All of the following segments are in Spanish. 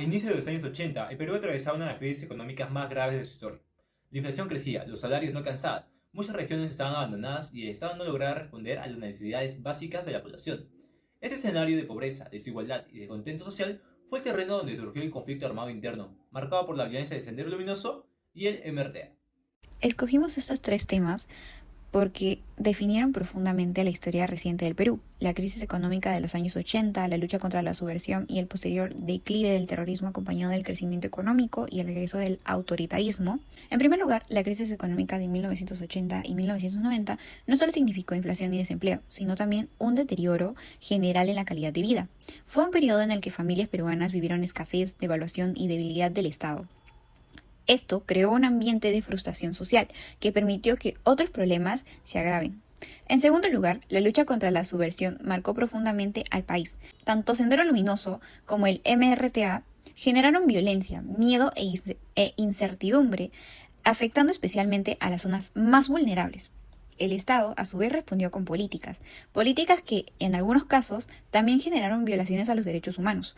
A inicios de los años 80, el Perú atravesaba una de las crisis económicas más graves de su historia. La inflación crecía, los salarios no alcanzaban, muchas regiones estaban abandonadas y el Estado no lograba responder a las necesidades básicas de la población. Ese escenario de pobreza, desigualdad y descontento social fue el terreno donde surgió el conflicto armado interno, marcado por la violencia de Sendero Luminoso y el MRTA. Escogimos estos tres temas porque definieron profundamente la historia reciente del Perú, la crisis económica de los años 80, la lucha contra la subversión y el posterior declive del terrorismo acompañado del crecimiento económico y el regreso del autoritarismo. En primer lugar, la crisis económica de 1980 y 1990 no solo significó inflación y desempleo, sino también un deterioro general en la calidad de vida. Fue un periodo en el que familias peruanas vivieron escasez, devaluación y debilidad del Estado. Esto creó un ambiente de frustración social que permitió que otros problemas se agraven. En segundo lugar, la lucha contra la subversión marcó profundamente al país. Tanto Sendero Luminoso como el MRTA generaron violencia, miedo e incertidumbre, afectando especialmente a las zonas más vulnerables. El Estado, a su vez, respondió con políticas que, en algunos casos, también generaron violaciones a los derechos humanos.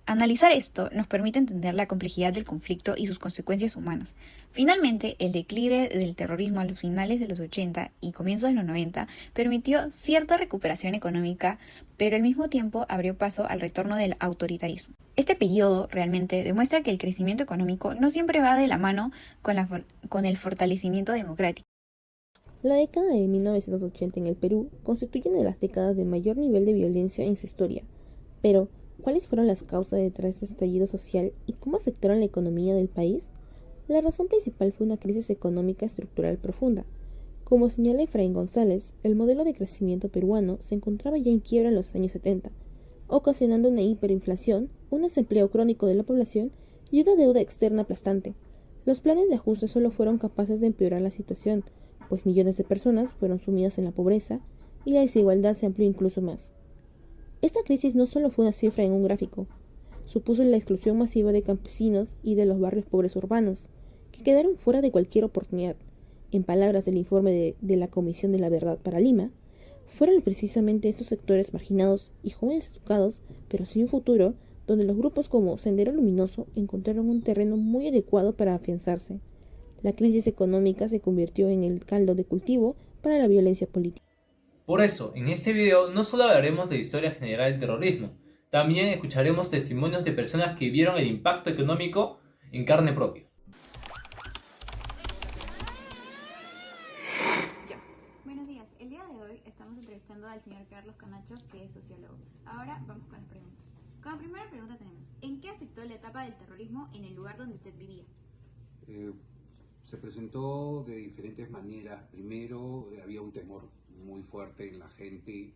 Analizar esto nos permite entender la complejidad del conflicto y sus consecuencias humanas. Finalmente, el declive del terrorismo a los finales de los 80 y comienzos de los 90 permitió cierta recuperación económica, pero al mismo tiempo abrió paso al retorno del autoritarismo. Este periodo realmente demuestra que el crecimiento económico no siempre va de la mano con el fortalecimiento democrático. La década de 1980 en el Perú constituye una de las décadas de mayor nivel de violencia en su historia. Pero, ¿cuáles fueron las causas detrás de este estallido social y cómo afectaron la economía del país? La razón principal fue una crisis económica estructural profunda. Como señala Efraín González, el modelo de crecimiento peruano se encontraba ya en quiebra en los años 70, ocasionando una hiperinflación, un desempleo crónico de la población y una deuda externa aplastante. Los planes de ajuste solo fueron capaces de empeorar la situación, pues millones de personas fueron sumidas en la pobreza y la desigualdad se amplió incluso más. Esta crisis no solo fue una cifra en un gráfico, supuso la exclusión masiva de campesinos y de los barrios pobres urbanos, que quedaron fuera de cualquier oportunidad. En palabras del informe de la Comisión de la Verdad para Lima, fueron precisamente estos sectores marginados y jóvenes educados, pero sin futuro, donde los grupos como Sendero Luminoso encontraron un terreno muy adecuado para afianzarse. La crisis económica se convirtió en el caldo de cultivo para la violencia política. Por eso, en este video no solo hablaremos de la historia general del terrorismo, también escucharemos testimonios de personas que vieron el impacto económico en carne propia. Buenos días, el día de hoy estamos entrevistando al señor Carlos Camacho, que es sociólogo. Ahora vamos con las preguntas. Como primera pregunta tenemos, ¿en qué afectó la etapa del terrorismo en el lugar donde usted vivía? Eh, Se presentó de diferentes maneras. Primero, había un temor muy fuerte en la gente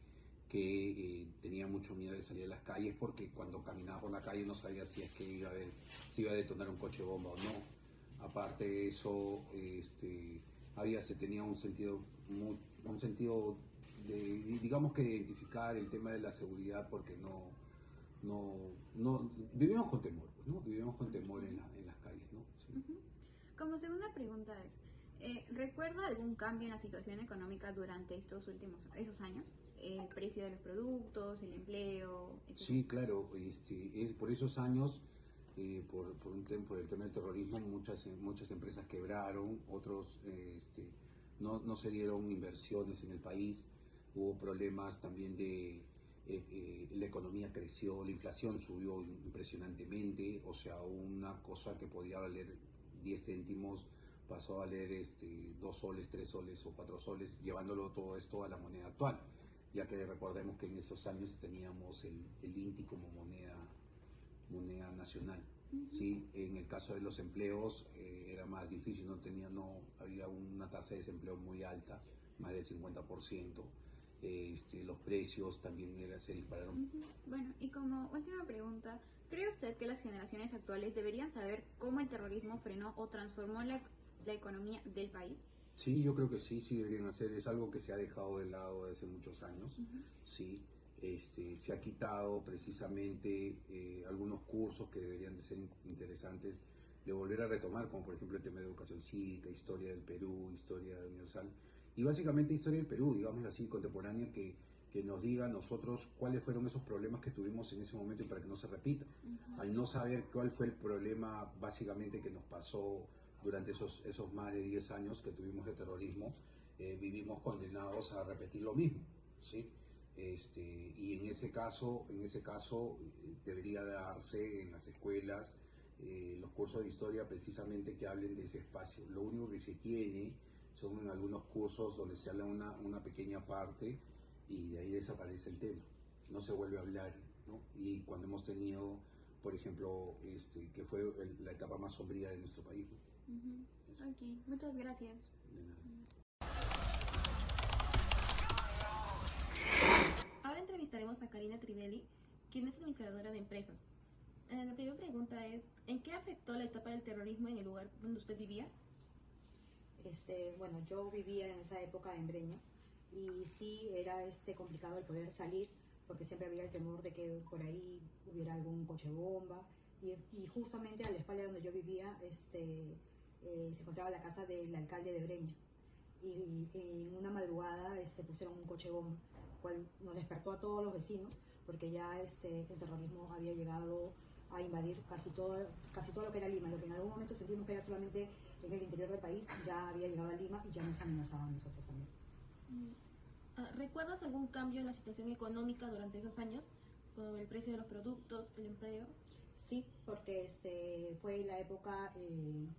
que tenía mucho miedo de salir a las calles porque cuando caminaba por la calle no sabía si es que si iba a detonar un coche bomba o no. Aparte de eso, se tenía un sentido de, digamos que identificar el tema de la seguridad porque no vivimos con temor, pues, ¿no? Vivimos con temor en las calles, ¿no? Sí. Como segunda pregunta es, ¿recuerda algún cambio en la situación económica durante esos años? El precio de los productos, el empleo, etc. Sí, claro, por esos años, por el tema del terrorismo, muchas empresas quebraron, otros no se dieron inversiones en el país, hubo problemas también la economía creció, la inflación subió impresionantemente, o sea, una cosa que podía valer 10 céntimos pasó a valer 2 soles, 3 soles o 4 soles, llevándolo todo esto a la moneda actual, ya que recordemos que en esos años teníamos el INTI como moneda nacional. ¿Sí? En el caso de los empleos era más difícil, había una tasa de desempleo muy alta, más del 50%. Los precios también se dispararon. Bueno, y como última pregunta, ¿cree usted que las generaciones actuales deberían saber cómo el terrorismo frenó o transformó la economía del país? Sí, yo creo que sí deberían hacer. Es algo que se ha dejado de lado desde hace muchos años. Sí, se ha quitado precisamente algunos cursos que deberían de ser interesantes de volver a retomar, como por ejemplo el tema de educación cívica, historia del Perú, historia universal y básicamente historia del Perú, digámoslo así, contemporánea, que que nos diga a nosotros cuáles fueron esos problemas que tuvimos en ese momento y para que no se repita. Al no saber cuál fue el problema básicamente que nos pasó durante esos más de 10 años que tuvimos de terrorismo, vivimos condenados a repetir lo mismo, ¿sí? Y en ese caso debería darse en las escuelas los cursos de historia precisamente que hablen de ese espacio. Lo único que se tiene son en algunos cursos donde se habla una pequeña parte y de ahí desaparece el tema, no se vuelve a hablar, ¿no? Y cuando hemos tenido, por ejemplo, que fue la etapa más sombría de nuestro país, ¿no? Ok, muchas gracias. De nada. Ahora entrevistaremos a Karina Trivelli, quien es administradora de empresas. La primera pregunta es, ¿en qué afectó la etapa del terrorismo en el lugar donde usted vivía? Bueno, yo vivía en esa época en Breña y sí era complicado el poder salir porque siempre había el temor de que por ahí hubiera algún coche bomba y justamente a la espalda donde yo vivía se encontraba la casa del alcalde de Breña y en una madrugada pusieron un coche bomba, cual nos despertó a todos los vecinos porque ya el terrorismo había llegado a invadir casi todo lo que era Lima. Lo que en algún momento sentimos que era solamente en el interior del país, ya había llegado a Lima y ya nos amenazaba a nosotros también. ¿Recuerdas algún cambio en la situación económica durante esos años? Como el precio de los productos, el empleo. Sí, porque fue la época, en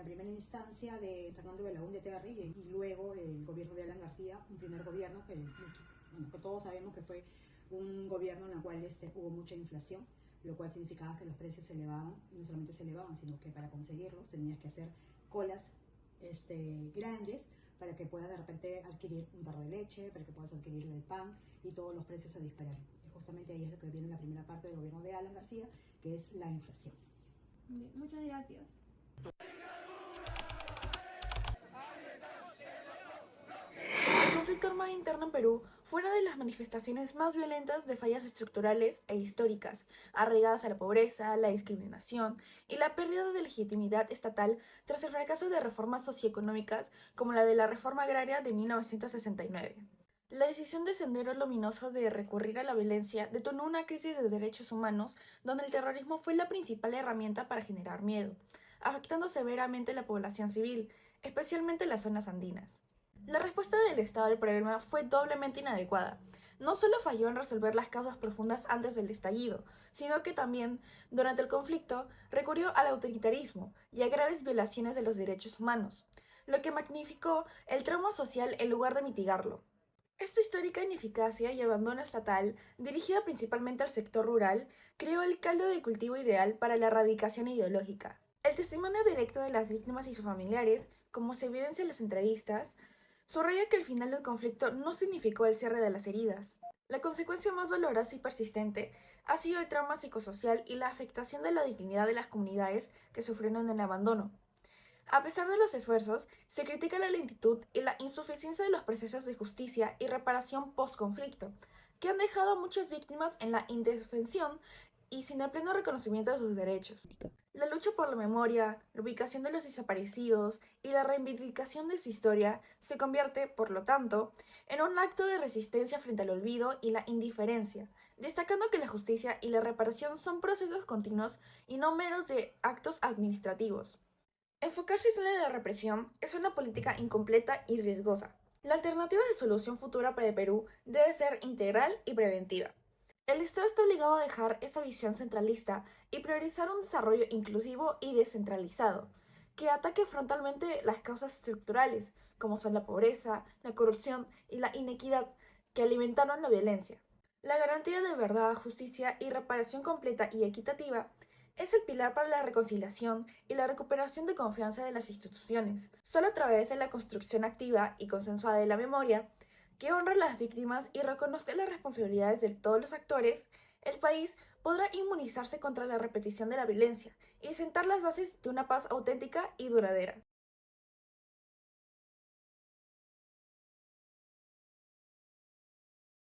primera instancia de Fernando Belaúnde Terry y luego el gobierno de Alan García, un primer gobierno que todos sabemos que fue un gobierno en el cual hubo mucha inflación, lo cual significaba que los precios se elevaban, y no solamente se elevaban, sino que para conseguirlos tenías que hacer colas grandes para que puedas de repente adquirir un tarro de leche, para que puedas adquirir el pan, y todos los precios se dispararon. Y justamente ahí es lo que viene la primera parte del gobierno de Alan García, que es la inflación. Muchas gracias. El conflicto armado interno en Perú fue una de las manifestaciones más violentas de fallas estructurales e históricas, arraigadas a la pobreza, la discriminación y la pérdida de legitimidad estatal tras el fracaso de reformas socioeconómicas como la de la reforma agraria de 1969. La decisión de Sendero Luminoso de recurrir a la violencia detonó una crisis de derechos humanos donde el terrorismo fue la principal herramienta para generar miedo, afectando severamente a la población civil, especialmente en las zonas andinas. La respuesta del Estado al problema fue doblemente inadecuada. No solo falló en resolver las causas profundas antes del estallido, sino que también, durante el conflicto, recurrió al autoritarismo y a graves violaciones de los derechos humanos, lo que magnificó el trauma social en lugar de mitigarlo. Esta histórica ineficacia y abandono estatal, dirigida principalmente al sector rural, creó el caldo de cultivo ideal para la erradicación ideológica. El testimonio directo de las víctimas y sus familiares, como se evidencia en las entrevistas, subraya que el final del conflicto no significó el cierre de las heridas. La consecuencia más dolorosa y persistente ha sido el trauma psicosocial y la afectación de la dignidad de las comunidades que sufrieron el abandono. A pesar de los esfuerzos, se critica la lentitud y la insuficiencia de los procesos de justicia y reparación post-conflicto, que han dejado a muchas víctimas en la indefensión y sin el pleno reconocimiento de sus derechos. La lucha por la memoria, la ubicación de los desaparecidos y la reivindicación de su historia se convierte, por lo tanto, en un acto de resistencia frente al olvido y la indiferencia, destacando que la justicia y la reparación son procesos continuos y no meros de actos administrativos. Enfocarse solo en la represión es una política incompleta y riesgosa. La alternativa de solución futura para el Perú debe ser integral y preventiva. El Estado está obligado a dejar esa visión centralista y priorizar un desarrollo inclusivo y descentralizado, que ataque frontalmente las causas estructurales, como son la pobreza, la corrupción y la inequidad, que alimentaron la violencia. La garantía de verdad, justicia y reparación completa y equitativa es el pilar para la reconciliación y la recuperación de confianza de las instituciones. Solo a través de la construcción activa y consensuada de la memoria, que honre a las víctimas y reconozca las responsabilidades de todos los actores, el país podrá inmunizarse contra la repetición de la violencia y sentar las bases de una paz auténtica y duradera.